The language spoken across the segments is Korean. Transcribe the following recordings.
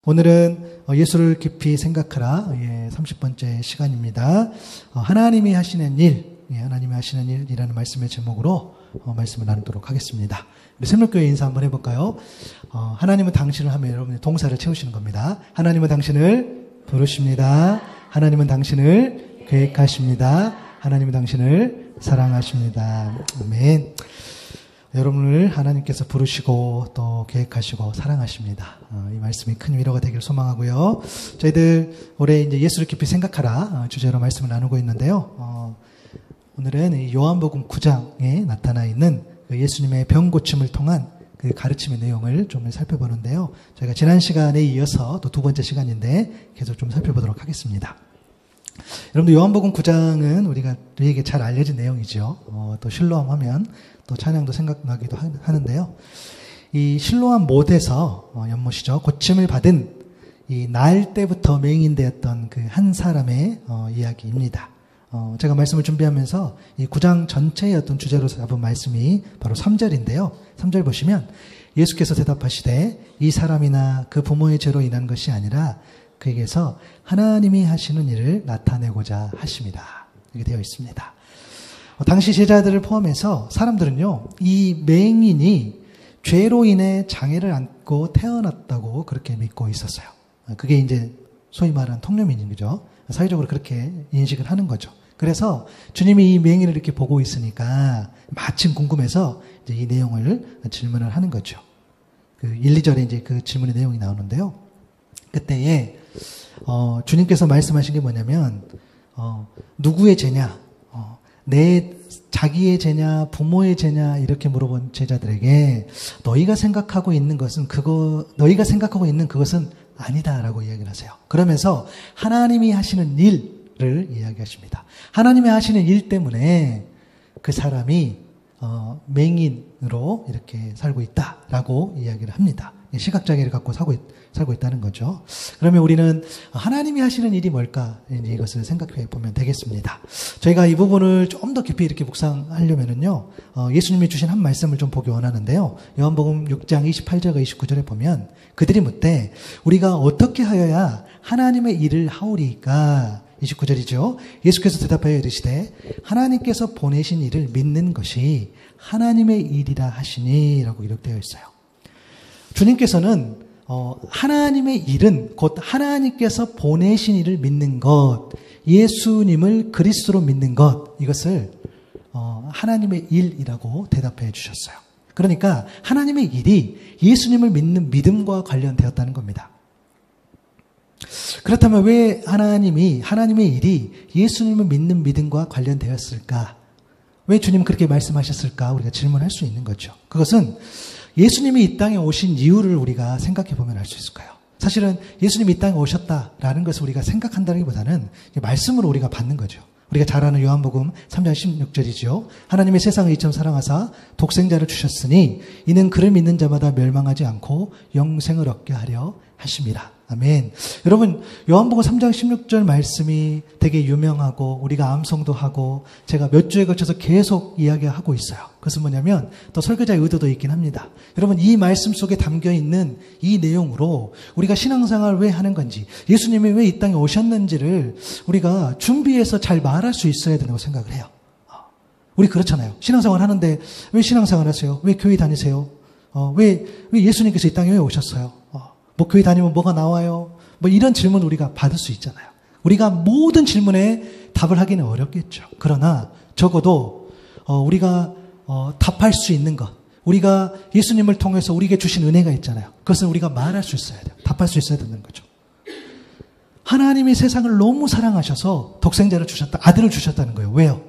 오늘은 예수를 깊이 생각하라 30번째 시간입니다. 하나님이 하시는 일, 하나님이 하시는 일이라는 말씀의 제목으로 말씀을 나누도록 하겠습니다. 우리 새벽교회 인사 한번 해볼까요? 하나님은 당신을 하면 여러분이 동사를 채우시는 겁니다. 하나님은 당신을 부르십니다. 하나님은 당신을 계획하십니다. 하나님은 당신을 사랑하십니다. 아멘. 여러분을 하나님께서 부르시고 또 계획하시고 사랑하십니다. 이 말씀이 큰 위로가 되길 소망하고요. 저희들 올해 이제 예수를 깊이 생각하라 주제로 말씀을 나누고 있는데요. 오늘은 요한복음 9장에 나타나 있는 예수님의 병 고침을 통한 그 가르침의 내용을 좀 살펴보는데요. 저희가 지난 시간에 이어서 또 두 번째 시간인데 계속 좀 살펴보도록 하겠습니다. 여러분들 요한복음 9장은 우리에게 잘 알려진 내용이죠. 또 실로암 하면 또 찬양도 생각나기도 하는데요. 이 실로암 못에서 연못이죠. 고침을 받은 이 나을 때부터 맹인되었던 그 한 사람의 이야기입니다. 제가 말씀을 준비하면서 이 9장 전체의 어떤 주제로 잡은 말씀이 바로 3절인데요. 3절 보시면 예수께서 대답하시되 이 사람이나 그 부모의 죄로 인한 것이 아니라 그에게서 하나님이 하시는 일을 나타내고자 하심이라. 이렇게 되어 있습니다. 당시 제자들을 포함해서 사람들은요, 이 맹인이 죄로 인해 장애를 안고 태어났다고 그렇게 믿고 있었어요. 그게 이제 소위 말하는 통념인이죠. 사회적으로 그렇게 인식을 하는 거죠. 그래서 주님이 이 맹인을 이렇게 보고 있으니까 마침 궁금해서 이제 이 내용을 질문을 하는 거죠. 그 1, 2절에 이제 그 질문의 내용이 나오는데요. 그때에 주님께서 말씀하신 게 뭐냐면 누구의 죄냐? 자기의 죄냐, 부모의 죄냐 이렇게 물어본 제자들에게 너희가 생각하고 있는 그것은 아니다라고 이야기를 하세요. 그러면서 하나님이 하시는 일을 이야기하십니다. 하나님이 하시는 일 때문에 그 사람이 맹인으로 이렇게 살고 있다라고 이야기를 합니다. 시각장애를 갖고 살고 있다는 거죠. 그러면 우리는 하나님이 하시는 일이 뭘까? 이것을 생각해 보면 되겠습니다. 저희가 이 부분을 좀 더 깊이 이렇게 묵상하려면은요, 예수님이 주신 한 말씀을 좀 보기 원하는데요. 요한복음 6장 28절과 29절에 보면 그들이 묻되 우리가 어떻게 하여야 하나님의 일을 하오리까? 29절이죠. 예수께서 대답하여 이르시되 하나님께서 보내신 일을 믿는 것이 하나님의 일이라 하시니라고 기록되어 있어요. 주님께서는 하나님의 일은 곧 하나님께서 보내신 일을 믿는 것, 예수님을 그리스도로 믿는 것, 이것을 하나님의 일이라고 대답해 주셨어요. 그러니까 하나님의 일이 예수님을 믿는 믿음과 관련되었다는 겁니다. 그렇다면 왜 하나님의 일이 예수님을 믿는 믿음과 관련되었을까? 왜 주님은 그렇게 말씀하셨을까? 우리가 질문할 수 있는 거죠. 그것은 예수님이 이 땅에 오신 이유를 우리가 생각해 보면 알 수 있을 거예요. 사실은 예수님이 이 땅에 오셨다라는 것을 우리가 생각한다기보다는 말씀으로 우리가 받는 거죠. 우리가 잘 아는 요한복음 3장 16절이죠. 하나님의 세상을 이처럼 사랑하사 독생자를 주셨으니 이는 그를 믿는 자마다 멸망하지 않고 영생을 얻게 하려 하심이라. 아멘. 여러분, 요한복음 3장 16절 말씀이 되게 유명하고 우리가 암송도 하고 제가 몇 주에 걸쳐서 계속 이야기하고 있어요. 그것은 뭐냐면 또 설교자의 의도도 있긴 합니다. 여러분, 이 말씀 속에 담겨있는 이 내용으로 우리가 신앙생활을 왜 하는 건지, 예수님이 왜 이 땅에 오셨는지를 우리가 준비해서 잘 말할 수 있어야 된다고 생각을 해요. 우리 그렇잖아요. 신앙생활 하는데 왜 신앙생활 하세요? 왜 교회 다니세요? 왜 예수님께서 이 땅에 왜 오셨어요? 뭐 교회 다니면 뭐가 나와요? 뭐 이런 질문 우리가 받을 수 있잖아요. 우리가 모든 질문에 답을 하기는 어렵겠죠. 그러나 적어도 우리가 답할 수 있는 것, 우리가 예수님을 통해서 우리에게 주신 은혜가 있잖아요. 그것을 우리가 말할 수 있어야 돼요. 답할 수 있어야 되는 거죠. 하나님이 세상을 너무 사랑하셔서 독생자를 주셨다, 아들을 주셨다는 거예요. 왜요?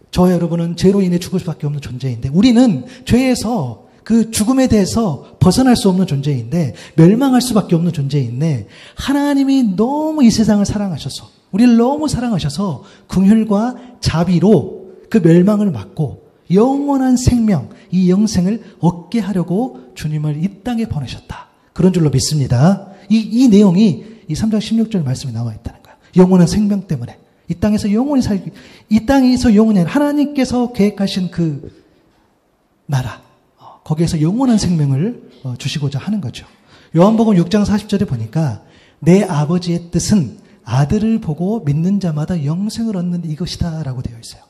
저와 여러분은 죄로 인해 죽을 수밖에 없는 존재인데, 우리는 죄에서 그 죽음에 대해서 벗어날 수 없는 존재인데, 멸망할 수밖에 없는 존재인데, 하나님이 너무 이 세상을 사랑하셔서, 우리를 너무 사랑하셔서 긍휼과 자비로 그 멸망을 막고 영원한 생명, 이 영생을 얻게 하려고 주님을 이 땅에 보내셨다. 그런 줄로 믿습니다. 이 내용이 이 3장 16절 말씀에 나와 있다는 거예요. 영원한 생명 때문에 이 땅에서 영원히 이 땅에서 영원히 하나님께서 계획하신 그 나라, 거기에서 영원한 생명을 주시고자 하는 거죠. 요한복음 6장 40절에 보니까 내 아버지의 뜻은 아들을 보고 믿는 자마다 영생을 얻는 이것이다 라고 되어 있어요.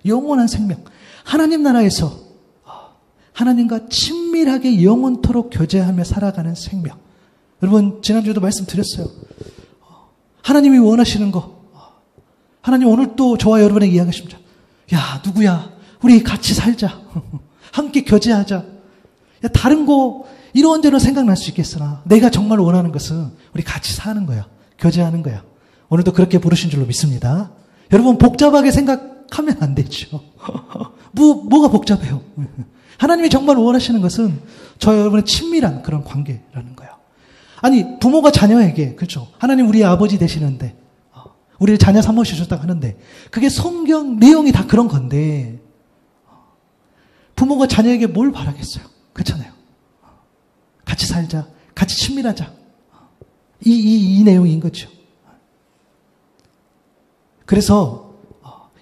영원한 생명. 하나님 나라에서 하나님과 친밀하게 영원토록 교제하며 살아가는 생명. 여러분 지난주에도 말씀드렸어요. 하나님이 원하시는 거. 하나님 오늘 또 저와 여러분에게 이야기하십니다. 야 누구야 우리 같이 살자. 함께 교제하자. 야, 다른 거 이런저런 생각날 수 있겠으나 내가 정말 원하는 것은 우리 같이 사는 거야. 교제하는 거야. 오늘도 그렇게 부르신 줄로 믿습니다. 여러분 복잡하게 생각하면 안 되죠. 뭐가 복잡해요. 하나님이 정말 원하시는 것은 저와 여러분의 친밀한 그런 관계라는 거예요. 아니 부모가 자녀에게 그렇죠. 하나님 우리 아버지 되시는데 우리를 자녀 삼으셨다고 하는데 그게 성경 내용이 다 그런 건데 부모가 자녀에게 뭘 바라겠어요. 그렇잖아요. 같이 살자. 같이 친밀하자. 이 내용인 거죠. 그래서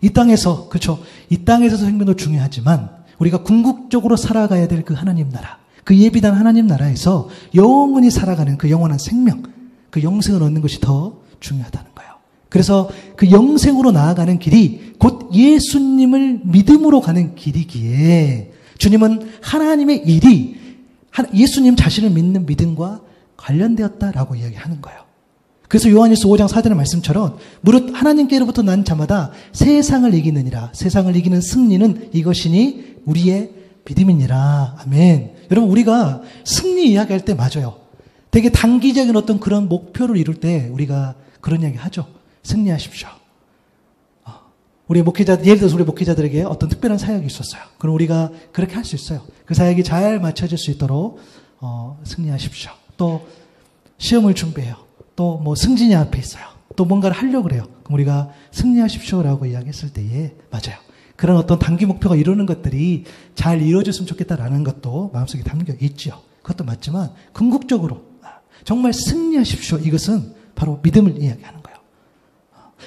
이 땅에서 그렇죠. 이 땅에서 생명도 중요하지만 우리가 궁극적으로 살아가야 될 그 하나님 나라, 그 예비단 하나님 나라에서 영원히 살아가는 그 영원한 생명, 그 영생을 얻는 것이 더 중요하다는 거예요. 그래서 그 영생으로 나아가는 길이 곧 예수님을 믿음으로 가는 길이기에 주님은 하나님의 일이 예수님 자신을 믿는 믿음과 관련되었다라고 이야기하는 거예요. 그래서 요한일서 5장 4절의 말씀처럼 무릇 하나님께로부터 난 자마다 세상을 이기느니라. 세상을 이기는 승리는 이것이니 우리의 믿음이니라. 아멘. 여러분 우리가 승리 이야기할 때 맞아요. 되게 단기적인 어떤 그런 목표를 이룰 때 우리가 그런 이야기 하죠. 승리하십시오. 우리 예를 들어서 우리 목회자들에게 어떤 특별한 사역이 있었어요. 그럼 우리가 그렇게 할 수 있어요. 그 사역이 잘 맞춰질 수 있도록 승리하십시오. 또 시험을 준비해요. 또 뭐 승진이 앞에 있어요. 또 뭔가를 하려고 그래요. 그럼 우리가 승리하십시오라고 이야기했을 때에 맞아요. 그런 어떤 단기 목표가 이루는 것들이 잘 이루어졌으면 좋겠다라는 것도 마음속에 담겨 있죠. 그것도 맞지만 궁극적으로 정말 승리하십시오. 이것은 바로 믿음을 이야기하는 거예요.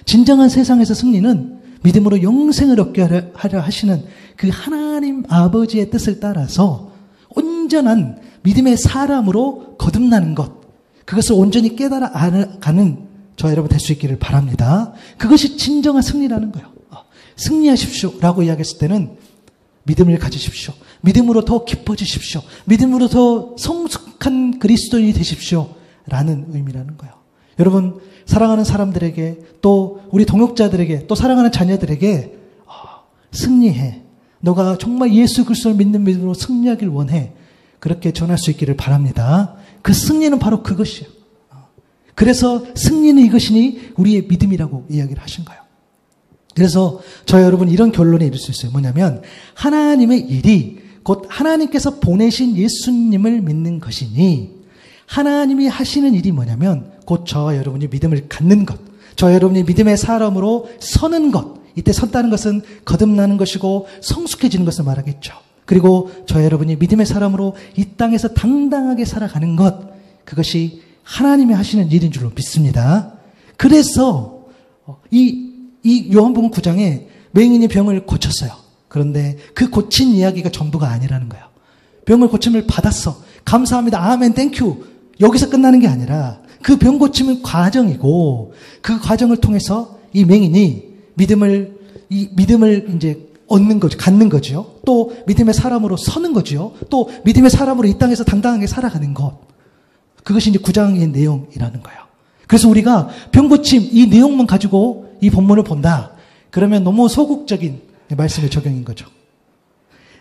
진정한 세상에서 승리는 믿음으로 영생을 얻게 하려 하시는 그 하나님 아버지의 뜻을 따라서 온전한 믿음의 사람으로 거듭나는 것, 그것을 온전히 깨달아 가는 저와 여러분 될 수 있기를 바랍니다. 그것이 진정한 승리라는 거예요. 승리하십시오라고 이야기했을 때는 믿음을 가지십시오. 믿음으로 더 깊어지십시오. 믿음으로 더 성숙한 그리스도인이 되십시오라는 의미라는 거예요. 여러분 사랑하는 사람들에게 또 우리 동역자들에게 또 사랑하는 자녀들에게 승리해. 너가 정말 예수 그리스도를 믿는 믿음으로 승리하길 원해. 그렇게 전할 수 있기를 바랍니다. 그 승리는 바로 그것이에요. 그래서 승리는 이것이니 우리의 믿음이라고 이야기를 하신 거예요. 그래서 저희 여러분 이런 결론에 이를 수 있어요. 뭐냐면 하나님의 일이 곧 하나님께서 보내신 예수님을 믿는 것이니 하나님이 하시는 일이 뭐냐면 곧 저와 여러분이 믿음을 갖는 것, 저와 여러분이 믿음의 사람으로 서는 것, 이때 섰다는 것은 거듭나는 것이고 성숙해지는 것을 말하겠죠. 그리고 저와 여러분이 믿음의 사람으로 이 땅에서 당당하게 살아가는 것, 그것이 하나님이 하시는 일인 줄로 믿습니다. 그래서 이 요한복음 9장에 맹인이 병을 고쳤어요. 그런데 그 고친 이야기가 전부가 아니라는 거예요. 병을 고침을 받았어. 감사합니다. 아멘, 땡큐. 여기서 끝나는 게 아니라 그 병 고침은 과정이고 그 과정을 통해서 이 맹인이 믿음을 이제 얻는 거죠. 갖는 거죠. 또 믿음의 사람으로 서는 거죠. 또 믿음의 사람으로 이 땅에서 당당하게 살아가는 것. 그것이 이제 9장의 내용이라는 거예요. 그래서 우리가 병 고침 이 내용만 가지고 이 본문을 본다. 그러면 너무 소극적인 말씀의 적용인 거죠.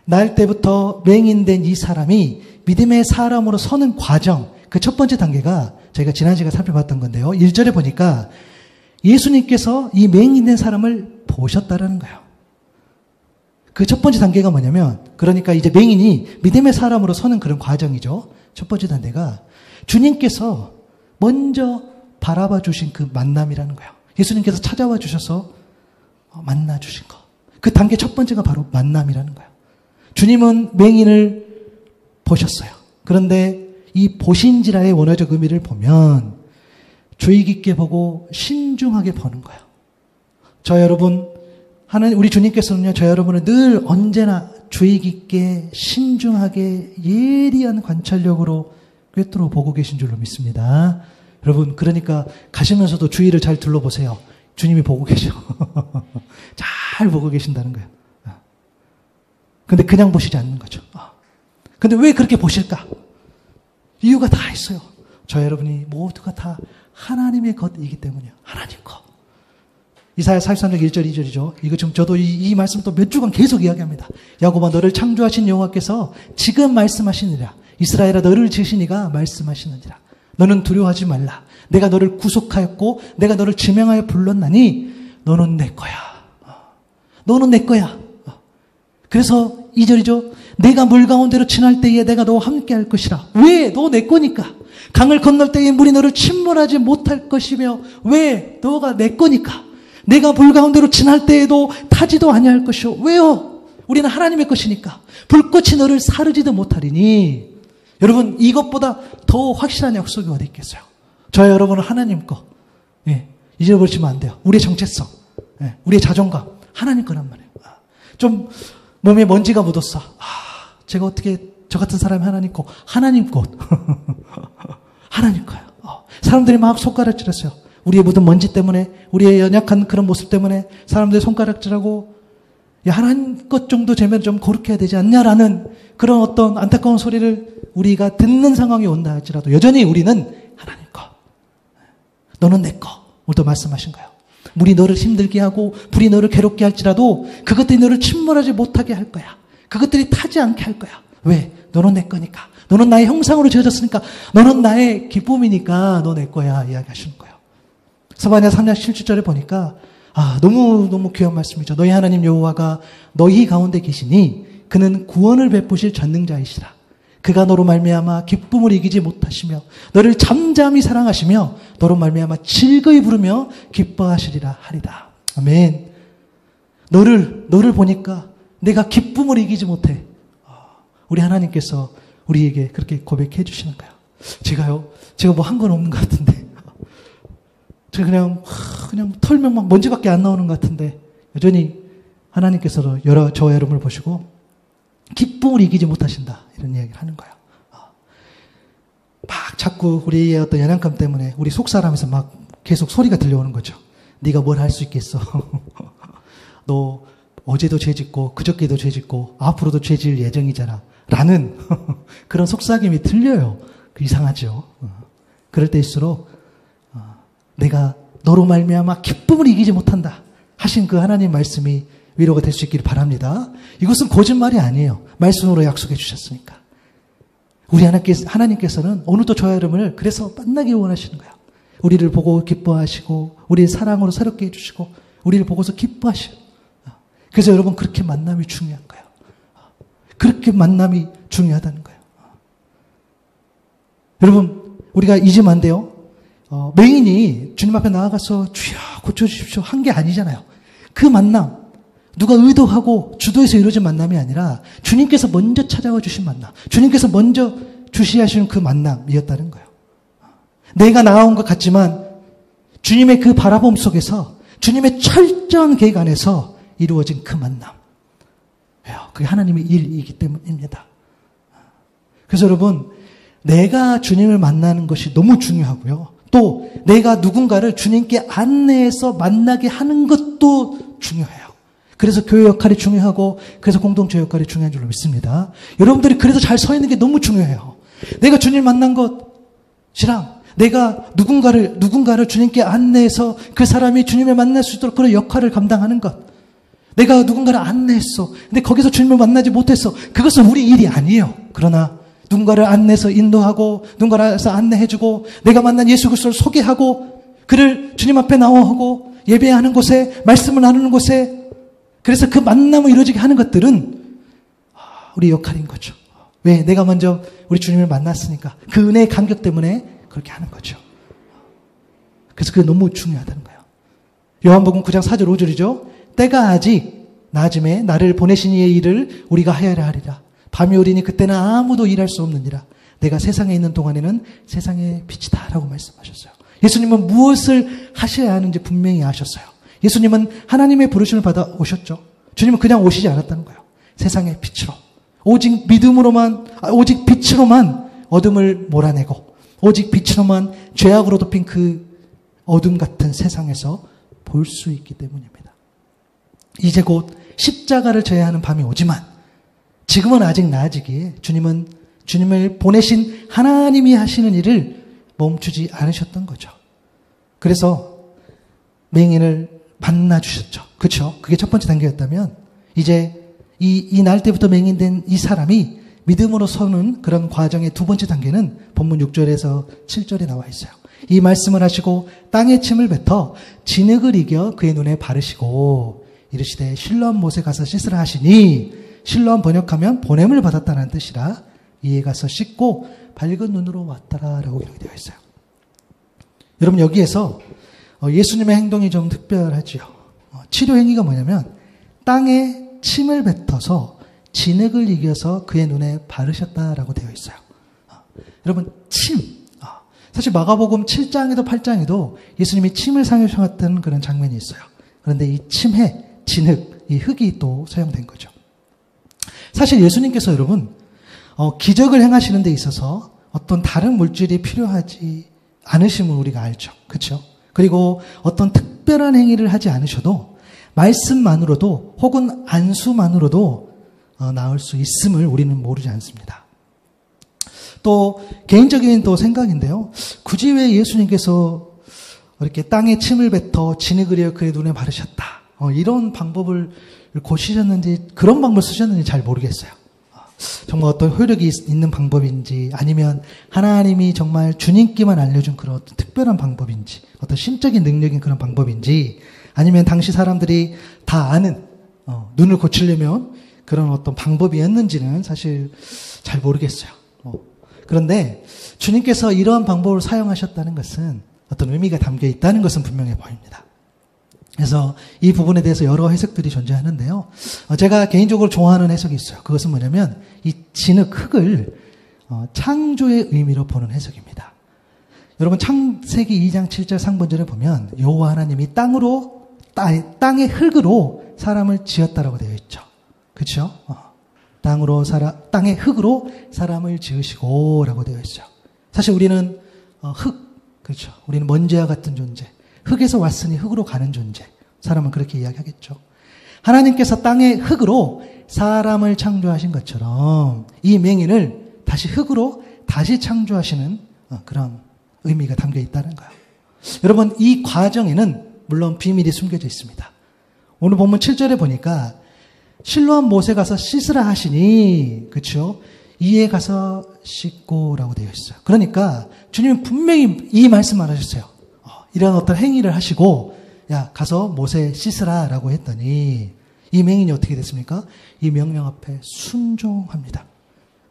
날 때부터 맹인된 이 사람이 믿음의 사람으로 서는 과정, 그 첫 번째 단계가 저희가 지난 시간에 살펴봤던 건데요. 1절에 보니까 예수님께서 이 맹인된 사람을 보셨다라는 거예요. 그 첫 번째 단계가 뭐냐면, 그러니까 이제 맹인이 믿음의 사람으로 서는 그런 과정이죠. 첫 번째 단계가 주님께서 먼저 바라봐 주신 그 만남이라는 거예요. 예수님께서 찾아와 주셔서 만나 주신 거. 그 단계 첫 번째가 바로 만남이라는 거예요. 주님은 맹인을 보셨어요. 그런데 이 보신지라의 원어적 의미를 보면 주의 깊게 보고 신중하게 보는 거예요. 저 여러분, 우리 주님께서는요, 저 여러분을 늘 언제나 주의 깊게 신중하게 예리한 관찰력으로 꿰뚫어 보고 계신 줄로 믿습니다. 여러분, 그러니까 가시면서도 주위를 잘 둘러보세요. 주님이 보고 계셔. 잘 보고 계신다는 거예요. 근데 그냥 보시지 않는 거죠. 근데 왜 그렇게 보실까? 이유가 다 있어요. 저 여러분이 모두가 다 하나님의 것이기 때문이에요. 하나님 것. 이사야 43장 1절 2절이죠. 이거 지금 저도 이 말씀 또 몇 주간 계속 이야기합니다. 야곱아, 너를 창조하신 여호와께서 지금 말씀하시니라. 이스라엘아, 너를 지으시니가 말씀하시느니라. 너는 두려워하지 말라. 내가 너를 구속하였고 내가 너를 지명하여 불렀나니 너는 내 거야. 너는 내 거야. 그래서 2절이죠. 내가 물 가운데로 지날 때에 내가 너와 함께 할 것이라. 왜? 너 내 거니까. 강을 건널 때에 물이 너를 침몰하지 못할 것이며, 왜? 너가 내 거니까. 내가 물 가운데로 지날 때에도 타지도 아니할 것이오. 왜요? 우리는 하나님의 것이니까. 불꽃이 너를 사르지도 못하리니. 여러분, 이것보다 더 확실한 약속이 어디 있겠어요? 저와 여러분은 하나님 거. 예, 잊어버리시면 안 돼요. 우리의 정체성, 예, 우리의 자존감, 하나님 거란 말이에요. 좀 몸에 먼지가 묻었어. 제가 어떻게 저 같은 사람이 하나님 거, 하나님 것. 하나님 거예요. 사람들이 막 손가락질했어요. 우리의 묻은 먼지 때문에, 우리의 연약한 그런 모습 때문에 사람들이 손가락질하고, 야, 하나님 것 정도 되면 좀 거룩해야 되지 않냐라는 그런 어떤 안타까운 소리를 우리가 듣는 상황이 온다 할지라도 여전히 우리는 하나님 거. 너는 내 거. 오늘도 말씀하신 거예요. 물이 너를 힘들게 하고 불이 너를 괴롭게 할지라도 그것들이 너를 침몰하지 못하게 할 거야. 그것들이 타지 않게 할 거야. 왜? 너는 내 거니까. 너는 나의 형상으로 지어졌으니까. 너는 나의 기쁨이니까 너 내 거야. 이야기하시는 거예요. 스바냐 3장 17절에 보니까 너무 귀한 말씀이죠. 너희 하나님 여호와가 너희 가운데 계시니 그는 구원을 베푸실 전능자이시라. 그가 너로 말미암아 기쁨을 이기지 못하시며 너를 잠잠히 사랑하시며 너로 말미암아 즐거이 부르며 기뻐하시리라 하리라. 아멘. 너를 보니까 내가 기쁨을 이기지 못해. 우리 하나님께서 우리에게 그렇게 고백해 주시는 거예요. 제가 뭐 한 건 없는 것 같은데, 제가 그냥 털면 막 먼지밖에 안 나오는 것 같은데, 여전히 하나님께서도 저와 여러분을 보시고 기쁨을 이기지 못하신다, 이런 이야기를 하는 거예요. 막 자꾸 우리의 어떤 연약감 때문에 우리 속사람에서 막 계속 소리가 들려오는 거죠. 네가 뭘 할 수 있겠어. 너 어제도 죄 짓고 그저께도 죄 짓고 앞으로도 죄 지을 예정이잖아 라는 그런 속삭임이 들려요. 이상하죠. 그럴 때일수록 내가 너로 말미암아 기쁨을 이기지 못한다 하신 그 하나님 말씀이 위로가 될 수 있기를 바랍니다. 이것은 거짓말이 아니에요. 말씀으로 약속해 주셨으니까. 우리 하나님께서는 오늘도 저와 여러분을 그래서 만나기 원하시는 거예요. 우리를 보고 기뻐하시고 우리의 사랑으로 새롭게 해주시고 우리를 보고서 기뻐하시고. 그래서 여러분, 그렇게 만남이 중요한 거예요. 그렇게 만남이 중요하다는 거예요. 여러분, 우리가 잊으면 안 돼요. 맹인이 주님 앞에 나아가서 주여 고쳐주십시오 한 게 아니잖아요. 그 만남, 누가 의도하고 주도해서 이루어진 만남이 아니라 주님께서 먼저 찾아와 주신 만남, 주님께서 먼저 주시하시는 그 만남이었다는 거예요. 내가 나아온 것 같지만 주님의 그 바라봄 속에서 주님의 철저한 계획 안에서 이루어진 그 만남. 그게 하나님의 일이기 때문입니다. 그래서 여러분, 내가 주님을 만나는 것이 너무 중요하고요. 또 내가 누군가를 주님께 안내해서 만나게 하는 것도 중요해요. 그래서 교회 역할이 중요하고 그래서 공동체 역할이 중요한 줄로 믿습니다. 여러분들이 그래서 잘 서 있는 게 너무 중요해요. 내가 주님 만난 것이랑 내가 누군가를 주님께 안내해서 그 사람이 주님을 만날 수 있도록 그런 역할을 감당하는 것. 내가 누군가를 안내했어. 근데 거기서 주님을 만나지 못했어. 그것은 우리 일이 아니에요. 그러나 누군가를 안내해서 인도하고 누군가를 안내해주고 내가 만난 예수 그리스도를 소개하고 그를 주님 앞에 나오고 예배하는 곳에 말씀을 나누는 곳에 그래서 그 만남을 이루어지게 하는 것들은 우리 역할인 거죠. 왜? 내가 먼저 우리 주님을 만났으니까 그 은혜의 감격 때문에 그렇게 하는 거죠. 그래서 그게 너무 중요하다는 거예요. 요한복음 9장 4절 5절이죠. 때가 아직 낮음에 나를 보내신 이의 일을 우리가 하여야 하리라. 밤이 오리니 그때는 아무도 일할 수 없느니라. 내가 세상에 있는 동안에는 세상의 빛이다 라고 말씀하셨어요. 예수님은 무엇을 하셔야 하는지 분명히 아셨어요. 예수님은 하나님의 부르심을 받아 오셨죠. 주님은 그냥 오시지 않았다는 거예요. 세상의 빛으로. 오직 믿음으로만, 오직 빛으로만 어둠을 몰아내고 오직 빛으로만 죄악으로 덮인 그 어둠 같은 세상에서 볼 수 있기 때문입니다. 이제 곧 십자가를 져야 하는 밤이 오지만 지금은 아직 나아지기에 주님을 보내신 하나님이 하시는 일을 멈추지 않으셨던 거죠. 그래서 맹인을 만나주셨죠. 그렇죠? 그게 첫 번째 단계였다면 이제 이 날 때부터 맹인된 이 사람이 믿음으로 서는 그런 과정의 두 번째 단계는 본문 6절에서 7절에 나와 있어요. 이 말씀을 하시고 땅에 침을 뱉어 진흙을 이겨 그의 눈에 바르시고 이르시되 실로암 못에 가서 씻으라 하시니 실로암 번역하면 보냄을 받았다는 뜻이라 이에 가서 씻고 밝은 눈으로 왔더라 라고 기록되어 있어요. 여러분 여기에서 예수님의 행동이 좀 특별하지요. 치료 행위가 뭐냐면 땅에 침을 뱉어서 진흙을 이겨서 그의 눈에 바르셨다라고 되어 있어요. 여러분 침 사실 마가복음 7장에도 8장에도 예수님이 침을 사용하셨던 그런 장면이 있어요. 그런데 이 침에 진흙, 이 흙이 또 사용된 거죠. 사실 예수님께서 여러분 기적을 행하시는 데 있어서 어떤 다른 물질이 필요하지 않으심을 우리가 알죠. 그렇죠? 그리고 어떤 특별한 행위를 하지 않으셔도 말씀만으로도 혹은 안수만으로도 나을 수 있음을 우리는 모르지 않습니다. 또 개인적인 또 생각인데요. 굳이 왜 예수님께서 이렇게 땅에 침을 뱉어 진흙을 이어 그의 눈에 바르셨다. 이런 방법을 고시셨는지 그런 방법을 쓰셨는지 잘 모르겠어요. 정말 어떤 효력이 있는 방법인지 아니면 하나님이 정말 주님께만 알려준 그런 어떤 특별한 방법인지 어떤 심적인 능력인 그런 방법인지 아니면 당시 사람들이 다 아는 눈을 고치려면 그런 어떤 방법이었는지는 사실 잘 모르겠어요. 그런데 주님께서 이러한 방법을 사용하셨다는 것은 어떤 의미가 담겨 있다는 것은 분명해 보입니다. 그래서 이 부분에 대해서 여러 해석들이 존재하는데요. 제가 개인적으로 좋아하는 해석이 있어요. 그것은 뭐냐면 이 진흙 흙을 창조의 의미로 보는 해석입니다. 여러분 창세기 2장 7절 상반절에 보면 여호와 하나님이 땅의 흙으로 사람을 지었다라고 되어 있죠. 그렇죠? 땅의 흙으로 사람을 지으시고라고 되어 있어요. 사실 우리는 흙, 그렇죠? 우리는 먼지와 같은 존재. 흙에서 왔으니 흙으로 가는 존재. 사람은 그렇게 이야기하겠죠. 하나님께서 땅의 흙으로 사람을 창조하신 것처럼 이 맹인을 다시 흙으로 다시 창조하시는 그런 의미가 담겨 있다는 거예요. 여러분 이 과정에는 물론 비밀이 숨겨져 있습니다. 오늘 본문 7절에 보니까 실로암 못에 가서 씻으라 하시니 그렇죠? 이에 가서 씻고라고 되어 있어요. 그러니까 주님은 분명히 이 말씀을 하셨어요. 이런 어떤 행위를 하시고 야 가서 못에 씻으라 라고 했더니 이 맹인이 어떻게 됐습니까? 이 명령 앞에 순종합니다.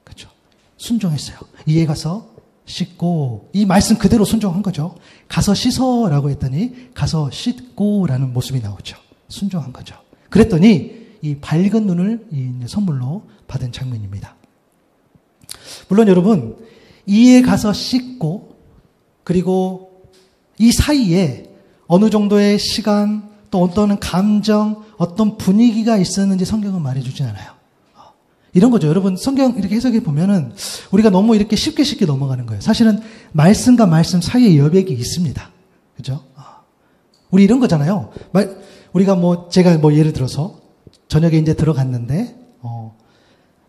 그렇죠? 순종했어요. 이에 가서 씻고 이 말씀 그대로 순종한 거죠. 가서 씻어라고 했더니 가서 씻고라는 모습이 나오죠. 순종한 거죠. 그랬더니 이 밝은 눈을 선물로 받은 장면입니다. 물론 여러분 이에 가서 씻고 그리고 이 사이에 어느 정도의 시간 또 어떤 감정 어떤 분위기가 있었는지 성경은 말해주지 않아요. 이런 거죠. 여러분 성경 이렇게 해석해 보면은 우리가 너무 이렇게 쉽게 넘어가는 거예요. 사실은 말씀과 말씀 사이에 여백이 있습니다. 그죠? 우리 이런 거잖아요. 우리가 제가 예를 들어서 저녁에 이제 들어갔는데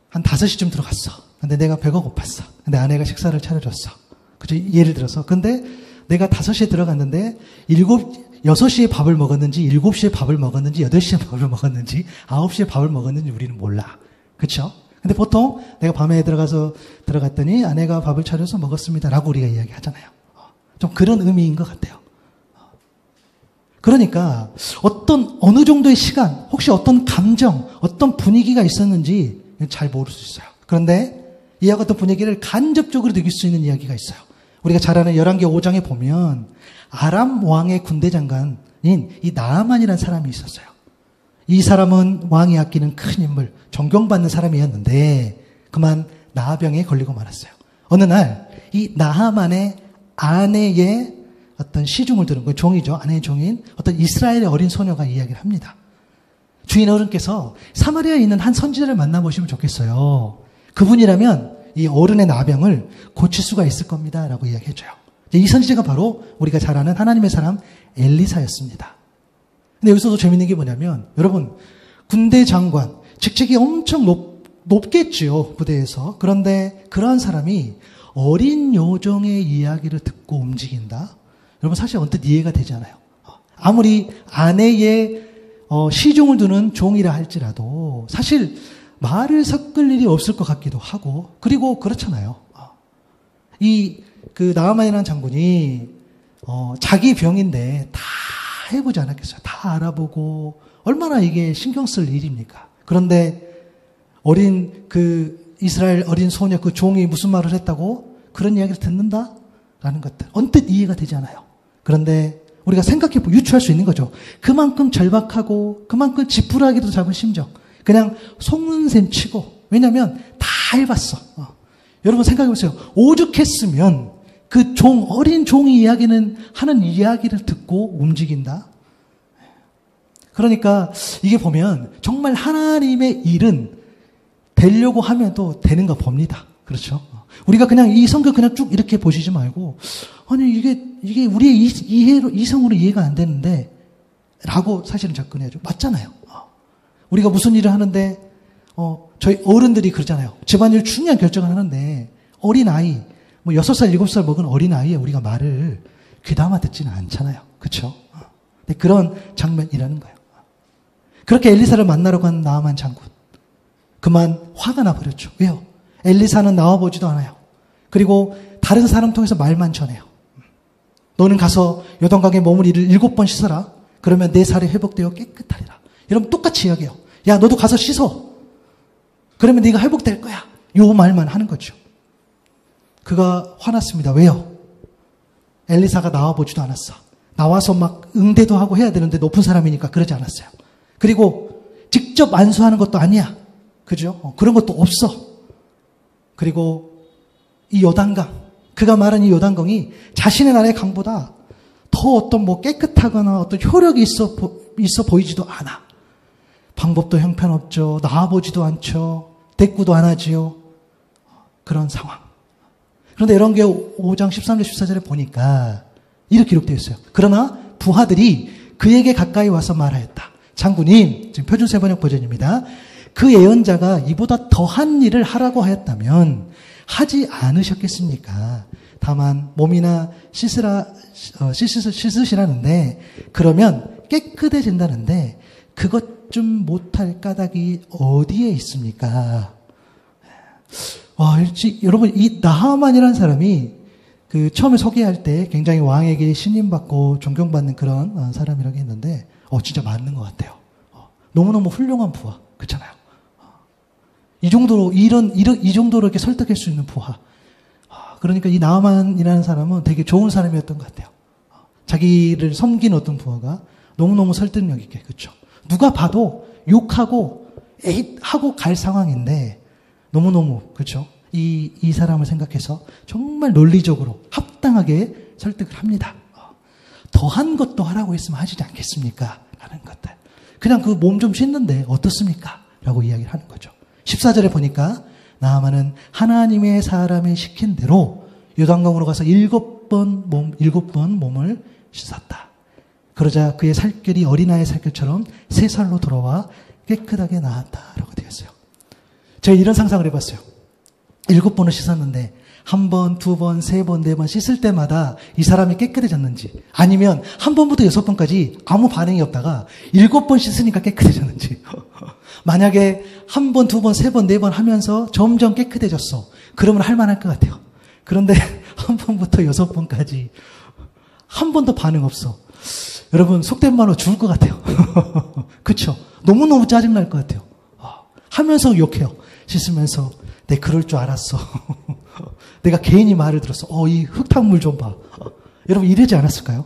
한 5시쯤 들어갔어. 근데 내가 배가 고팠어. 근데 아내가 식사를 차려줬어. 그죠? 예를 들어서. 근데 내가 5시에 들어갔는데 6시에 밥을 먹었는지 7시에 밥을 먹었는지 8시에 밥을 먹었는지 9시에 밥을 먹었는지 우리는 몰라. 그렇죠? 근데 보통 내가 밤에 들어갔더니 아내가 밥을 차려서 먹었습니다. 라고 우리가 이야기하잖아요. 좀 그런 의미인 것 같아요. 그러니까 어느 정도의 시간, 혹시 어떤 감정, 어떤 분위기가 있었는지 잘 모를 수 있어요. 그런데 이와 같은 분위기를 간접적으로 느낄 수 있는 이야기가 있어요. 우리가 잘 아는 열왕기 5장에 보면 아람 왕의 군대 장관인 이 나아만이라는 사람이 있었어요. 이 사람은 왕이 아끼는 큰 인물, 존경받는 사람이었는데 그만 나병에 걸리고 말았어요. 어느 날 이 나하만의 아내의 어떤 시중을 들은 거예요. 종이죠. 아내의 종인 어떤 이스라엘의 어린 소녀가 이야기를 합니다. 주인 어른께서 사마리아에 있는 한 선지자를 만나보시면 좋겠어요. 그분이라면 이 어른의 나병을 고칠 수가 있을 겁니다. 라고 이야기해줘요. 이 선지자가 바로 우리가 잘 아는 하나님의 사람 엘리사였습니다. 근데 여기서도 재밌는 게 뭐냐면 여러분 군대 장관 직책이 엄청 높겠지요. 부대에서. 그런데 그러한 사람이 어린 요정의 이야기를 듣고 움직인다? 여러분 사실 언뜻 이해가 되지 않아요. 아무리 아내의 시종을 두는 종이라 할지라도 사실 말을 섞을 일이 없을 것 같기도 하고 그리고 그렇잖아요. 그 나아만이라는 장군이 자기 병인데 다 해보지 않았겠어요. 다 알아보고 얼마나 이게 신경 쓸 일입니까? 그런데 이스라엘 어린 소녀 그 종이 무슨 말을 했다고 그런 이야기를 듣는다? 라는 것들 언뜻 이해가 되지 않아요. 그런데 우리가 생각해보고 유추할 수 있는 거죠. 그만큼 절박하고 그만큼 지푸라기도 잡은 심정. 그냥 속는 셈 치고. 왜냐하면 다 해봤어. 여러분 생각해보세요. 오죽했으면 그 어린 종이 하는 이야기를 듣고 움직인다. 그러니까 이게 보면 정말 하나님의 일은 되려고 하면 또 되는가 봅니다. 그렇죠? 우리가 그냥 이 성경 그냥 쭉 이렇게 보시지 말고, 아니, 이게 우리의 이성으로 이해가 안 되는데, 라고 사실은 접근해야죠. 맞잖아요. 우리가 무슨 일을 하는데, 저희 어른들이 그러잖아요. 집안일 중요한 결정을 하는데, 어린아이, 6살, 7살 먹은 어린아이에 우리가 말을 귀담아 듣지는 않잖아요. 그쵸? 근데 그런 장면이라는 거예요. 그렇게 엘리사를 만나러 간 나아만 장군. 그만 화가 나버렸죠. 왜요? 엘리사는 나와보지도 않아요. 그리고 다른 사람 통해서 말만 전해요. 너는 가서 요단강에 머물 이를 7번 씻어라. 그러면 내 살이 회복되어 깨끗하리라. 여러분 똑같이 이야기해요. 야 너도 가서 씻어. 그러면 네가 회복될 거야. 요 말만 하는 거죠. 그가 화났습니다. 왜요? 엘리사가 나와보지도 않았어. 나와서 막 응대도 하고 해야 되는데 높은 사람이니까 그러지 않았어요. 그리고 직접 안수하는 것도 아니야. 그죠? 그런 것도 없어. 그리고 이 요단강, 그가 말한 이 요단강이 자신의 나라의 강보다 더 어떤 깨끗하거나 어떤 효력이 있어 보이지도 않아. 방법도 형편없죠. 나와보지도 않죠. 대꾸도 안 하지요. 그런 상황. 그런데 열왕기 5장 13절 14절에 보니까 이렇게 기록되어 있어요. 그러나 부하들이 그에게 가까이 와서 말하였다. 장군님, 지금 표준 세번역 버전입니다. 그 예언자가 이보다 더한 일을 하라고 하였다면 하지 않으셨겠습니까? 다만 몸이나 씻으시라는데 그러면 깨끗해진다는데 그것 좀 못할 까닭이 어디에 있습니까? 여러분 이 나하만이라는 사람이 처음에 소개할 때 굉장히 왕에게 신임받고 존경받는 그런 사람이라고 했는데 진짜 맞는 것 같아요. 너무너무 훌륭한 부하. 그렇잖아요. 이 정도로 이렇게 설득할 수 있는 부하. 그러니까 이 나하만이라는 사람은 되게 좋은 사람이었던 것 같아요. 자기를 섬긴 어떤 부하가 너무너무 설득력 있게. 그렇죠. 누가 봐도 욕하고 하고 갈 상황인데 너무너무 그렇죠. 이 사람을 생각해서 정말 논리적으로 합당하게 설득을 합니다. 더한 것도 하라고 했으면 하지 않겠습니까? 라는 것들. 그냥 그 몸 좀 씻는데 어떻습니까? 라고 이야기를 하는 거죠. 14절에 보니까 나하만은 하나님의 사람이 시킨 대로 요단강으로 가서 7번 몸을 씻었다. 그러자 그의 살결이 어린아이의 살결처럼 3살로 돌아와 깨끗하게 나았다라고 되어 있어요. 제가 이런 상상을 해봤어요. 7번을 씻었는데 1번, 2번, 3번, 4번 씻을 때마다 이 사람이 깨끗해졌는지 아니면 1번부터 6번까지 아무 반응이 없다가 7번 씻으니까 깨끗해졌는지 만약에 1번, 2번, 3번, 4번 하면서 점점 깨끗해졌어. 그러면 할만할 것 같아요. 그런데 1번부터 6번까지 한 번도 반응 없어. 여러분 속된 말로 죽을 것 같아요. 그렇죠? 너무너무 짜증날 것 같아요. 하면서 욕해요. 씻으면서 내 그럴 줄 알았어. 내가 괜히 말을 들었어. 이 흙탕물 좀 봐. 여러분 이러지 않았을까요?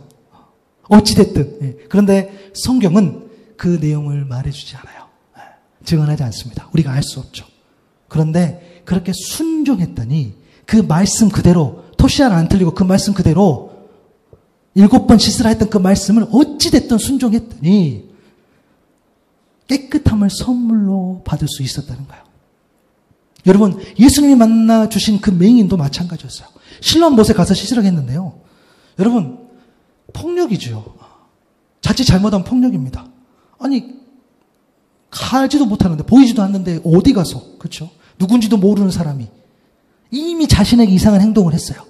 어찌됐든. 예. 그런데 성경은 그 내용을 말해주지 않아요. 증언하지 않습니다. 우리가 알 수 없죠. 그런데 그렇게 순종했더니 그 말씀 그대로 토시 하나 안 틀리고 그 말씀 그대로 7번 씻으라 했던 그 말씀을 어찌됐든 순종했더니 깨끗함을 선물로 받을 수 있었다는 거예요. 여러분, 예수님이 만나 주신 그 맹인도 마찬가지였어요. 실로암 못에 가서 시시하게 했는데요. 여러분, 폭력이죠. 자칫 잘못하면 폭력입니다. 아니, 가지도 못하는데, 보이지도 않는데 어디 가서, 그렇죠? 누군지도 모르는 사람이 이미 자신에게 이상한 행동을 했어요.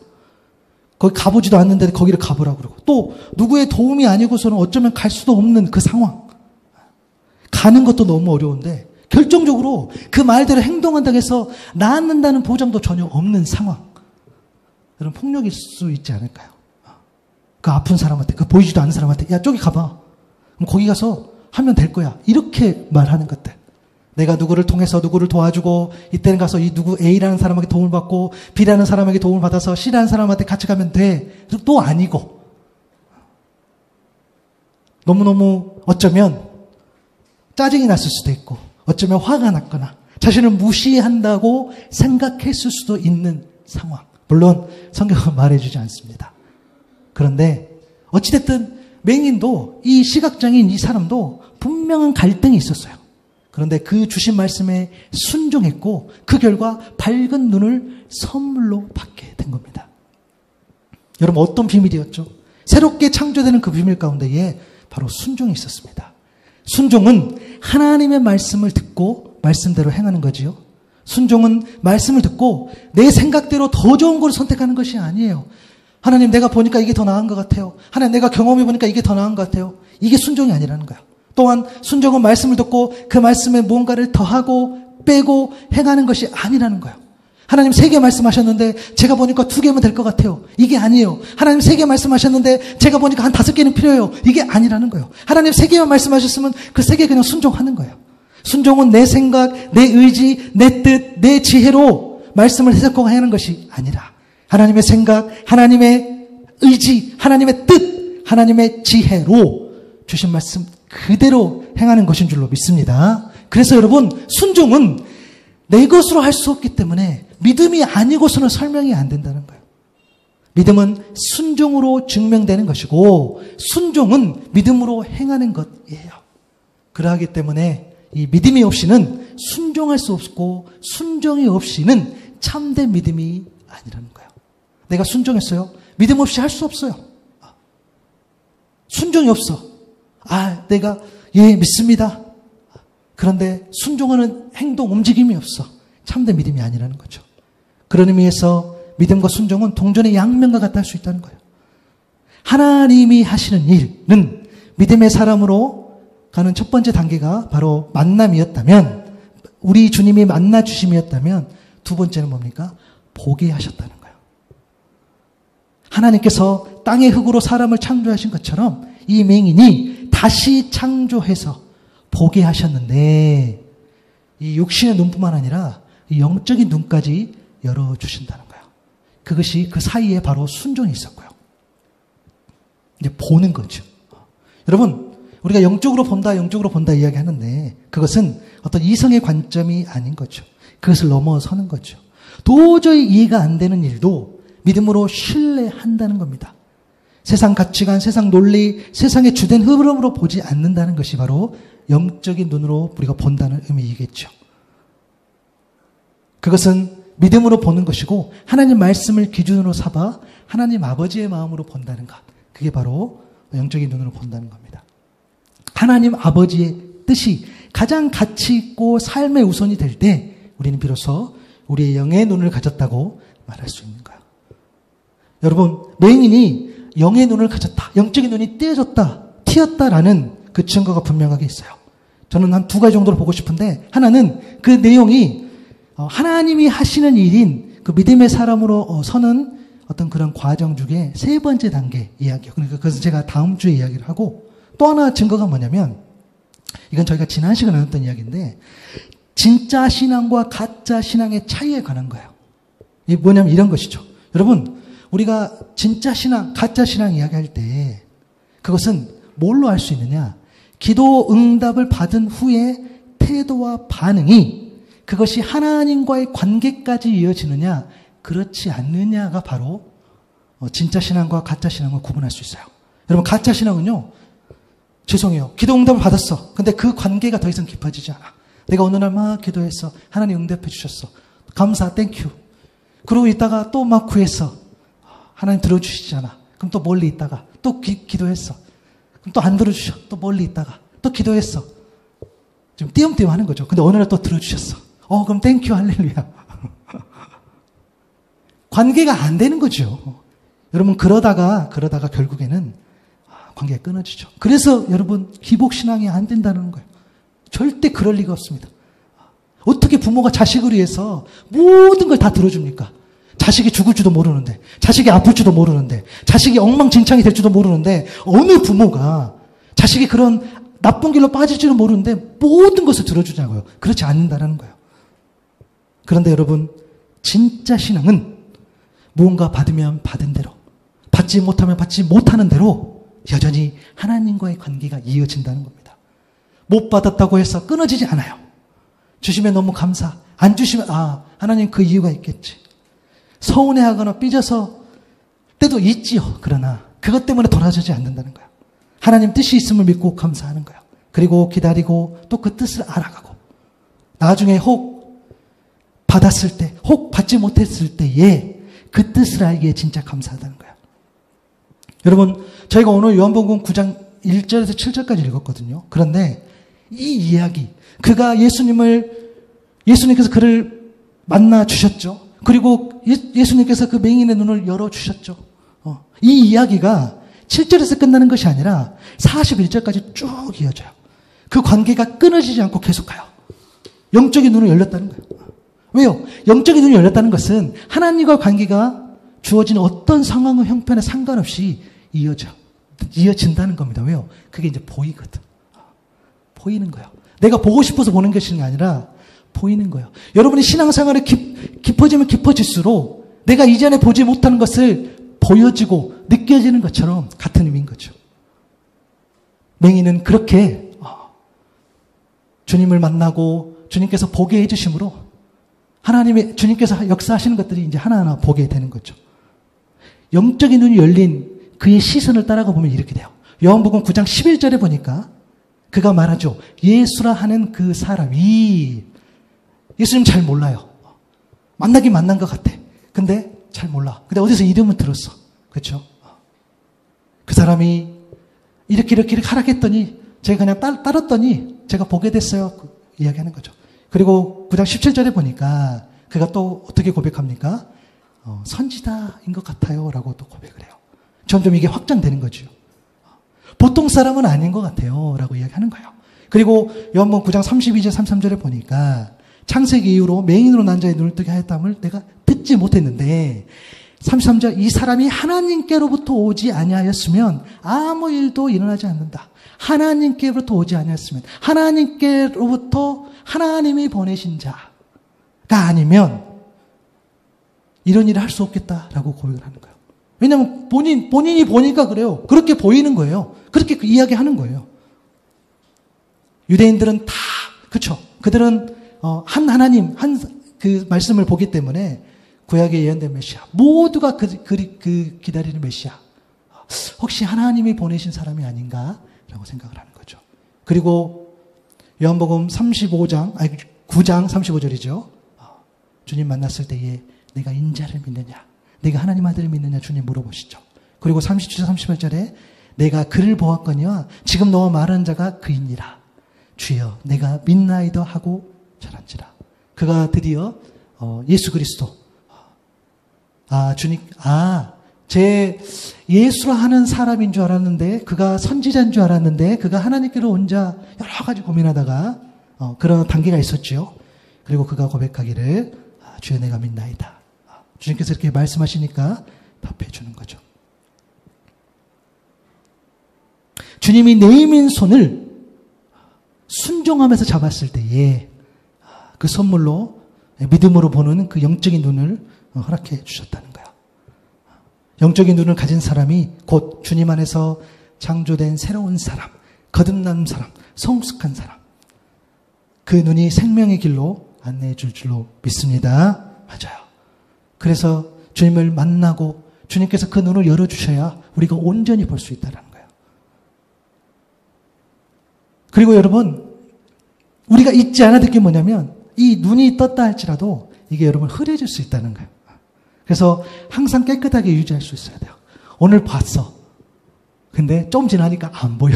거기 가보지도 않는데 거기를 가보라고 그러고, 또 누구의 도움이 아니고서는 어쩌면 갈 수도 없는 그 상황. 가는 것도 너무 어려운데 결정적으로 그 말대로 행동한다고 해서 나았는다는 보장도 전혀 없는 상황. 여러분, 폭력일 수 있지 않을까요? 그 아픈 사람한테, 그 보이지도 않는 사람한테, 야, 저기 가봐. 그럼 거기 가서 하면 될 거야. 이렇게 말하는 것들. 내가 누구를 통해서 누구를 도와주고, 이때는 가서 이 누구 A라는 사람에게 도움을 받고, B라는 사람에게 도움을 받아서 C라는 사람한테 같이 가면 돼. 또 아니고. 너무너무 어쩌면 짜증이 났을 수도 있고, 어쩌면 화가 났거나, 자신을 무시한다고 생각했을 수도 있는 상황. 물론 성경은 말해주지 않습니다. 그런데 어찌됐든 맹인도, 이 시각장애인 이 사람도 분명한 갈등이 있었어요. 그런데 그 주신 말씀에 순종했고 그 결과 밝은 눈을 선물로 받게 된 겁니다. 여러분, 어떤 비밀이었죠? 새롭게 창조되는 그 비밀 가운데에 바로 순종이 있었습니다. 순종은 하나님의 말씀을 듣고 말씀대로 행하는 거지요. 순종은 말씀을 듣고 내 생각대로 더 좋은 걸 선택하는 것이 아니에요. 하나님, 내가 보니까 이게 더 나은 것 같아요. 하나님, 내가 경험해 보니까 이게 더 나은 것 같아요. 이게 순종이 아니라는 거예요. 또한 순종은 말씀을 듣고 그 말씀에 무언가를 더하고 빼고 행하는 것이 아니라는 거예요. 하나님 3개 말씀하셨는데 제가 보니까 2개면 될 것 같아요. 이게 아니에요. 하나님 3개 말씀하셨는데 제가 보니까 한 5개는 필요해요. 이게 아니라는 거예요. 하나님 3개만 말씀하셨으면 그 3개 그냥 순종하는 거예요. 순종은 내 생각, 내 의지, 내 뜻, 내 지혜로 말씀을 해석하고 하는 것이 아니라 하나님의 생각, 하나님의 의지, 하나님의 뜻, 하나님의 지혜로 주신 말씀 그대로 행하는 것인 줄로 믿습니다. 그래서 여러분, 순종은 내 것으로 할 수 없기 때문에 믿음이 아니고서는 설명이 안 된다는 거예요. 믿음은 순종으로 증명되는 것이고 순종은 믿음으로 행하는 것이에요. 그러하기 때문에 이 믿음이 없이는 순종할 수 없고 순종이 없이는 참된 믿음이 아니라는 거예요. 내가 순종했어요. 믿음 없이 할 수 없어요. 순종이 없어. 내가 믿습니다. 그런데 순종하는 행동, 움직임이 없어. 참된 믿음이 아니라는 거죠. 그런 의미에서 믿음과 순종은 동전의 양면과 같다 할 수 있다는 거예요. 하나님이 하시는 일은 믿음의 사람으로 가는 첫 번째 단계가 바로 만남이었다면, 우리 주님이 만나 주심이었다면, 두 번째는 뭡니까? 보게 하셨다는 거예요. 하나님께서 땅의 흙으로 사람을 창조하신 것처럼 이 맹인이 다시 창조해서 보게 하셨는데, 이 육신의 눈뿐만 아니라 이 영적인 눈까지 열어주신다는 거예요. 그것이 그 사이에 바로 순종이 있었고요. 이제 보는 거죠. 여러분, 우리가 영적으로 본다 이야기하는데 그것은 어떤 이성의 관점이 아닌 거죠. 그것을 넘어서는 거죠. 도저히 이해가 안 되는 일도 믿음으로 신뢰한다는 겁니다. 세상 가치관, 세상 논리, 세상의 주된 흐름으로 보지 않는다는 것이 바로 영적인 눈으로 우리가 본다는 의미이겠죠. 그것은 믿음으로 보는 것이고 하나님 말씀을 기준으로 삼아 하나님 아버지의 마음으로 본다는 것. 그게 바로 영적인 눈으로 본다는 겁니다. 하나님 아버지의 뜻이 가장 가치 있고 삶의 우선이 될 때 우리는 비로소 우리의 영의 눈을 가졌다고 말할 수 있는 거예요. 여러분, 맹인이 영의 눈을 가졌다, 영적인 눈이 띄었다라는 그 증거가 분명하게 있어요. 저는 한 2가지 정도로 보고 싶은데, 하나는 그 내용이 하나님이 하시는 일인 그 믿음의 사람으로 서는 어떤 그런 과정 중에 3번째 단계 이야기예요. 그러니까 그것은 제가 다음 주에 이야기를 하고, 또 하나 증거가 뭐냐면, 이건 저희가 지난 시간에 나눴던 이야기인데, 진짜 신앙과 가짜 신앙의 차이에 관한 거예요. 이게 뭐냐면 이런 것이죠. 여러분, 우리가 진짜 신앙, 가짜 신앙 이야기할 때 그것은 뭘로 알 수 있느냐? 기도 응답을 받은 후에 태도와 반응이 그것이 하나님과의 관계까지 이어지느냐, 그렇지 않느냐가 바로 진짜 신앙과 가짜 신앙을 구분할 수 있어요. 여러분, 가짜 신앙은요, 죄송해요. 기도 응답을 받았어. 근데 그 관계가 더 이상 깊어지지 않아. 내가 어느 날 막 기도했어. 하나님 응답해 주셨어. 감사, 땡큐. 그러고 있다가 또 막 구했어. 하나님 들어주시잖아. 그럼 또 멀리 있다가 또 기도했어. 그럼 또 안 들어주셔. 또 멀리 있다가 또 기도했어. 좀 띄엄띄엄 하는 거죠. 근데 어느 날 또 들어주셨어. 그럼 땡큐, 할렐루야. 관계가 안 되는 거죠. 여러분, 그러다가 결국에는 관계가 끊어지죠. 그래서 여러분, 기복신앙이 안 된다는 거예요. 절대 그럴 리가 없습니다. 어떻게 부모가 자식을 위해서 모든 걸 다 들어줍니까? 자식이 죽을지도 모르는데, 자식이 아플지도 모르는데, 자식이 엉망진창이 될지도 모르는데, 어느 부모가 자식이 그런 나쁜 길로 빠질지도 모르는데 모든 것을 들어주냐고요. 그렇지 않는다는 거예요. 그런데 여러분, 진짜 신앙은 무언가 받으면 받은 대로, 받지 못하면 받지 못하는 대로 여전히 하나님과의 관계가 이어진다는 겁니다. 못 받았다고 해서 끊어지지 않아요. 주시면 너무 감사. 안 주시면 하나님 그 이유가 있겠지. 서운해하거나 삐져서 때도 있지요. 그러나 그것 때문에 돌아서지 않는다는 거예요. 하나님 뜻이 있음을 믿고 감사하는 거예요. 그리고 기다리고 또 그 뜻을 알아가고 나중에 혹 받았을 때, 혹 받지 못했을 때에 그 뜻을 알기에 진짜 감사하다는 거예요. 여러분, 저희가 오늘 요한복음 9장 1절에서 7절까지 읽었거든요. 그런데 이 이야기, 그가 예수님께서 그를 만나 주셨죠. 그리고 예수님께서 그 맹인의 눈을 열어주셨죠. 이 이야기가 7절에서 끝나는 것이 아니라 41절까지 쭉 이어져요. 그 관계가 끊어지지 않고 계속 가요. 영적인 눈을 열렸다는 거예요. 왜요? 영적인 눈이 열렸다는 것은 하나님과 관계가 주어진 어떤 상황과 형편에 상관없이 이어진다는 겁니다. 왜요? 그게 이제 보이거든. 보이는 거예요. 내가 보고 싶어서 보는 것이 아니라 보이는 거예요. 여러분이 신앙생활이 깊어지면 깊어질수록 내가 이전에 보지 못하는 것을 보여지고 느껴지는 것처럼 같은 의미인 거죠. 맹인은 그렇게 주님을 만나고 주님께서 보게 해주심으로 주님께서 역사하시는 것들이 이제 하나하나 보게 되는 거죠. 영적인 눈이 열린 그의 시선을 따라가 보면 이렇게 돼요. 요한복음 9장 11절에 보니까 그가 말하죠. 예수라 하는 그 사람이, 예수님 잘 몰라요. 만나긴 만난 것 같아. 근데 잘 몰라. 근데 어디서 이름은 들었어. 그렇죠? 그 사람이 이렇게 하락했더니 제가 그냥 따랐더니 제가 보게 됐어요. 이야기하는 거죠. 그리고 9장 17절에 보니까 그가 또 어떻게 고백합니까? 선지자인 것 같아요. 라고 또 고백을 해요. 점점 이게 확장되는 거죠. 보통 사람은 아닌 것 같아요. 라고 이야기하는 거예요. 그리고 요한복음 9장 32절 33절에 보니까 창세기 이후로 맹인으로 난 자의 눈을 뜨게 하였다함을 내가 듣지 못했는데 33절 이 사람이 하나님께로부터 오지 아니하였으면 아무 일도 일어나지 않는다. 하나님께로부터 오지 아니하였으면 하나님께로부터 하나님이 보내신 자가 아니면 이런 일을 할 수 없겠다라고 고백을 하는 거예요. 왜냐하면 본인이 보니까 그래요. 그렇게 보이는 거예요. 그렇게 이야기하는 거예요. 유대인들은 다 그렇죠. 그들은 한 하나님, 그 말씀을 보기 때문에 구약에 예언된 메시아, 모두가 그 기다리는 메시아, 혹시 하나님이 보내신 사람이 아닌가라고 생각을 하는 거죠. 그리고 요한복음 9장 35절이죠. 주님 만났을 때에 내가 인자를 믿느냐, 내가 하나님 아들을 믿느냐 주님 물어보시죠. 그리고 37절 38절에 내가 그를 보았거니와 지금 너와 말하는 자가 그이니라. 주여 내가 믿나이다 하고 절한지라. 그가 드디어 예수 그리스도 제 예수라 하는 사람인 줄 알았는데 그가 선지자인 줄 알았는데 그가 하나님께로 온 자 여러 가지 고민하다가 그런 단계가 있었죠. 그리고 그가 고백하기를 주여 내가 믿나이다. 주님께서 이렇게 말씀하시니까 답해 주는 거죠. 주님이 내민 손을 순종하면서 잡았을 때에 그 선물로 믿음으로 보는 그 영적인 눈을 허락해 주셨다는 거야. 영적인 눈을 가진 사람이 곧 주님 안에서 창조된 새로운 사람, 거듭난 사람, 성숙한 사람. 그 눈이 생명의 길로 안내해 줄 줄로 믿습니다. 맞아요. 그래서 주님을 만나고 주님께서 그 눈을 열어주셔야 우리가 온전히 볼 수 있다는 거예요. 그리고 여러분, 우리가 잊지 않아야 될 게 뭐냐면 이 눈이 떴다 할지라도 이게 여러분 흐려질 수 있다는 거예요. 그래서 항상 깨끗하게 유지할 수 있어야 돼요. 오늘 봤어. 근데 좀 지나니까 안 보여.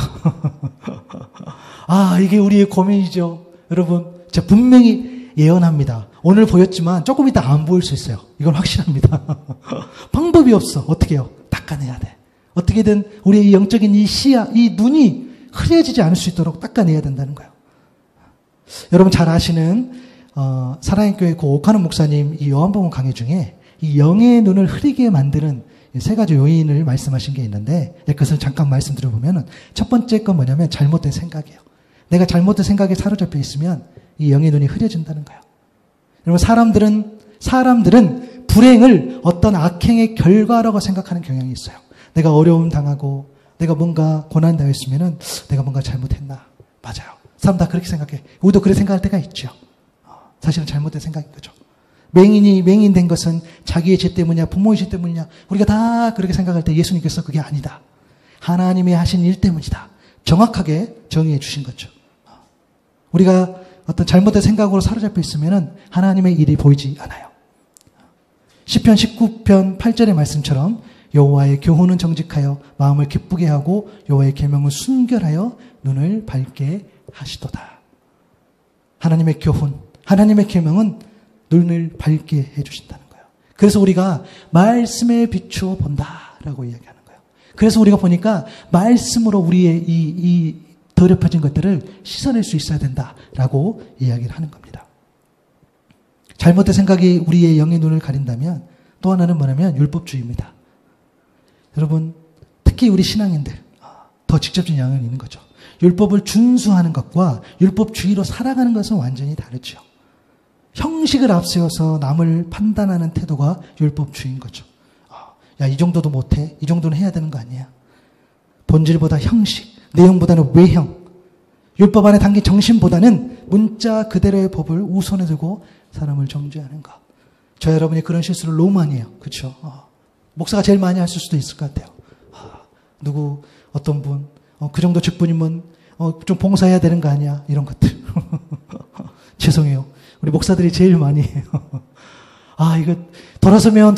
아, 이게 우리의 고민이죠. 여러분, 제가 분명히 예언합니다. 오늘 보였지만 조금 이따 안 보일 수 있어요. 이건 확실합니다. 방법이 없어. 어떻게 해요? 닦아내야 돼. 어떻게든 우리의 영적인 이 시야, 이 눈이 흐려지지 않을 수 있도록 닦아내야 된다는 거예요. 여러분 잘 아시는 사랑의 교회 고 오카노 목사님 이 요한복음 강의 중에 이 영의 눈을 흐리게 만드는 세 가지 요인을 말씀하신 게 있는데 그것을 잠깐 말씀드려보면 첫 번째 건 뭐냐면 잘못된 생각이에요. 내가 잘못된 생각에 사로잡혀 있으면 이 영의 눈이 흐려진다는 거예요. 여러분 사람들은 불행을 어떤 악행의 결과라고 생각하는 경향이 있어요. 내가 어려움 당하고 내가 뭔가 고난 당했으면은 내가 뭔가 잘못했나. 맞아요. 사람 다 그렇게 생각해. 우리도 그렇게 생각할 때가 있죠. 사실은 잘못된 생각인 거죠. 맹인 된 것은 자기의 죄 때문이냐 부모의 죄 때문이냐 우리가 다 그렇게 생각할 때 예수님께서 그게 아니다. 하나님이 하신 일 때문이다. 정확하게 정의해 주신 거죠. 우리가 어떤 잘못된 생각으로 사로잡혀 있으면 하나님의 일이 보이지 않아요. 시편 19편 8절의 말씀처럼 여호와의 교훈은 정직하여 마음을 기쁘게 하고 여호와의 계명은 순결하여 눈을 밝게 하시도다. 하나님의 교훈, 하나님의 계명은 눈을 밝게 해주신다는 거예요. 그래서 우리가 말씀에 비추어 본다라고 이야기하는 거예요. 그래서 우리가 보니까 말씀으로 우리의 이 더럽혀진 것들을 씻어낼 수 있어야 된다라고 이야기를 하는 겁니다. 잘못된 생각이 우리의 영의 눈을 가린다면 또 하나는 뭐냐면 율법주의입니다. 여러분 특히 우리 신앙인들 더 직접적인 영향이 있는 거죠. 율법을 준수하는 것과 율법주의로 살아가는 것은 완전히 다르죠. 형식을 앞세워서 남을 판단하는 태도가 율법주의인 거죠. 야, 이 정도도 못해? 이 정도는 해야 되는 거 아니야? 본질보다 형식, 내용보다는 외형, 율법 안에 담긴 정신보다는 문자 그대로의 법을 우선에 두고 사람을 정죄하는 것. 저 여러분이 그런 실수를 너무 많이 해요. 그렇죠? 목사가 제일 많이 했을 수도 있을 것 같아요. 누구 어떤 분 그 정도 직분이면 좀 봉사해야 되는 거 아니야? 이런 것들. 죄송해요. 우리 목사들이 제일 많이 해요. 이거 돌아서면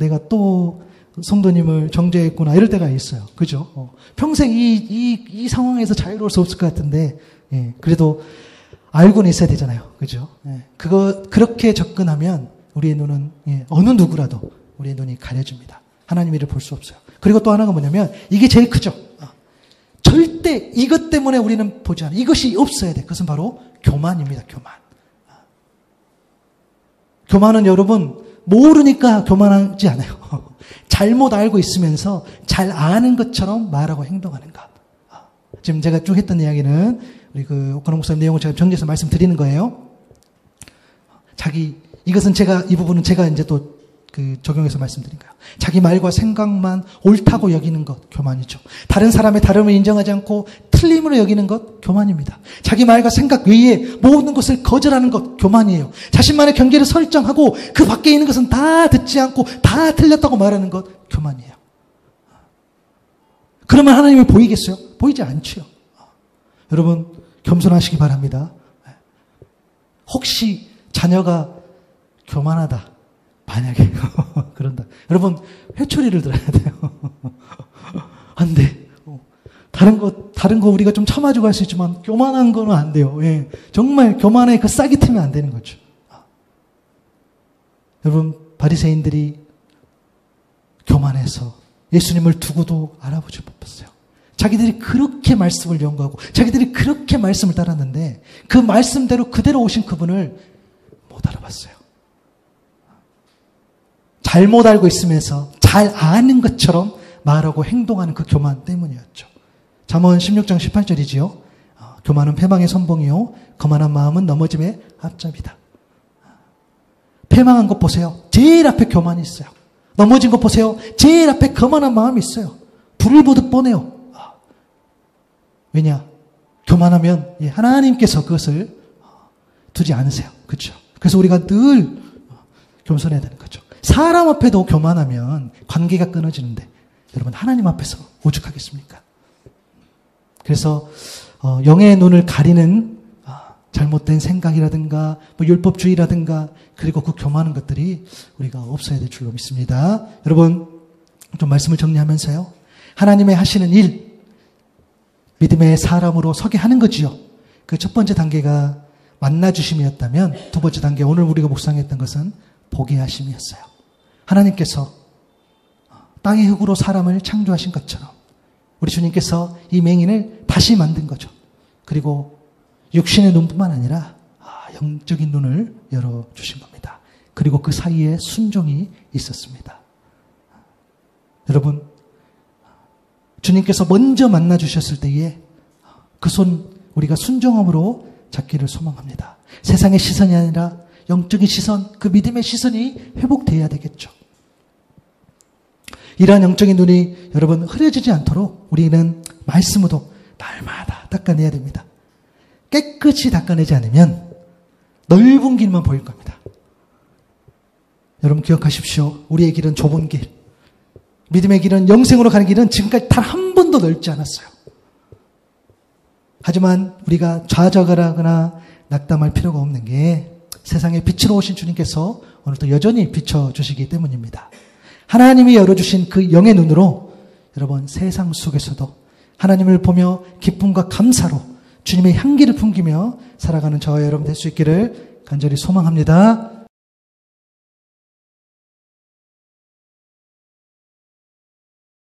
내가 또 성도님을 정죄했구나 이럴 때가 있어요. 그죠? 평생 이 상황에서 자유로울 수 없을 것 같은데 그래도 알고는 있어야 되잖아요. 그죠? 그렇게 접근하면 우리의 눈은 어느 누구라도 우리의 눈이 가려집니다. 하나님 일을 볼 수 없어요. 그리고 또 하나가 뭐냐면 이게 제일 크죠. 절대 이것 때문에 우리는 보지 않아요. 이것이 없어야 돼. 그것은 바로 교만입니다. 교만은 여러분 모르니까 교만하지 않아요. 잘못 알고 있으면서 잘 아는 것처럼 말하고 행동하는 것. 지금 제가 쭉 했던 이야기는 우리 오카노 목사님 내용을 제가 정리해서 말씀드리는 거예요. 이것은 이 부분은 제가 이제 또 적용해서 말씀드린 거예요. 자기 말과 생각만 옳다고 여기는 것, 교만이죠. 다른 사람의 다름을 인정하지 않고 틀림으로 여기는 것, 교만입니다. 자기 말과 생각 외에 모든 것을 거절하는 것, 교만이에요. 자신만의 경계를 설정하고 그 밖에 있는 것은 다 듣지 않고 다 틀렸다고 말하는 것, 교만이에요. 그러면 하나님이 보이겠어요? 보이지 않지요. 여러분, 겸손하시기 바랍니다. 혹시 자녀가 교만하다. 만약에 그런다. 여러분 회초리를 들어야 돼요. 안 돼. 다른 거 우리가 좀 참아주고 할 수 있지만 교만한 거는 안 돼요. 정말 교만에 그 싹이 트면 안 되는 거죠. 여러분 바리새인들이 교만해서 예수님을 두고도 알아보지 못했어요. 자기들이 그렇게 말씀을 연구하고 자기들이 그렇게 말씀을 따랐는데 그 말씀대로 그대로 오신 그분을 못 알아봤어요. 잘못 알고 있으면서 잘 아는 것처럼 말하고 행동하는 그 교만 때문이었죠. 잠언 16장 18절이지요. 교만은 패망의 선봉이요 거만한 마음은 넘어짐의 앞잡이다. 패망한 것 보세요. 제일 앞에 교만이 있어요. 넘어진 것 보세요. 제일 앞에 거만한 마음이 있어요. 불을 보듯 뻔해요. 왜냐? 교만하면 하나님께서 그것을 두지 않으세요. 그렇죠? 그래서 우리가 늘 겸손해야 되는 거죠. 사람 앞에도 교만하면 관계가 끊어지는데 여러분 하나님 앞에서 오죽하겠습니까? 그래서 영의 눈을 가리는 잘못된 생각이라든가 뭐 율법주의라든가 그리고 그 교만한 것들이 우리가 없어야 될 줄로 믿습니다. 여러분 좀 말씀을 정리하면서요. 하나님의 하시는 일, 믿음의 사람으로 서게 하는 거지요. 그 첫 번째 단계가 만나주심이었다면 두 번째 단계 오늘 우리가 묵상했던 것은 보게 하심이었어요. 하나님께서 땅의 흙으로 사람을 창조하신 것처럼 우리 주님께서 이 맹인을 다시 만든 거죠. 그리고 육신의 눈뿐만 아니라 영적인 눈을 열어주신 겁니다. 그리고 그 사이에 순종이 있었습니다. 여러분, 주님께서 먼저 만나주셨을 때에 그 손 우리가 순종함으로 잡기를 소망합니다. 세상의 시선이 아니라 영적인 시선, 그 믿음의 시선이 회복되어야 되겠죠. 이러한 영적인 눈이 여러분 흐려지지 않도록 우리는 말씀으로 날마다 닦아내야 됩니다. 깨끗이 닦아내지 않으면 넓은 길만 보일 겁니다. 여러분 기억하십시오. 우리의 길은 좁은 길. 믿음의 길은 영생으로 가는 길은 지금까지 단 한 번도 넓지 않았어요. 하지만 우리가 좌절하거나 낙담할 필요가 없는 게 세상에 빛으로 오신 주님께서 오늘도 여전히 비춰주시기 때문입니다. 하나님이 열어주신 그 영의 눈으로 여러분 세상 속에서도 하나님을 보며 기쁨과 감사로 주님의 향기를 풍기며 살아가는 저와 여러분 될 수 있기를 간절히 소망합니다.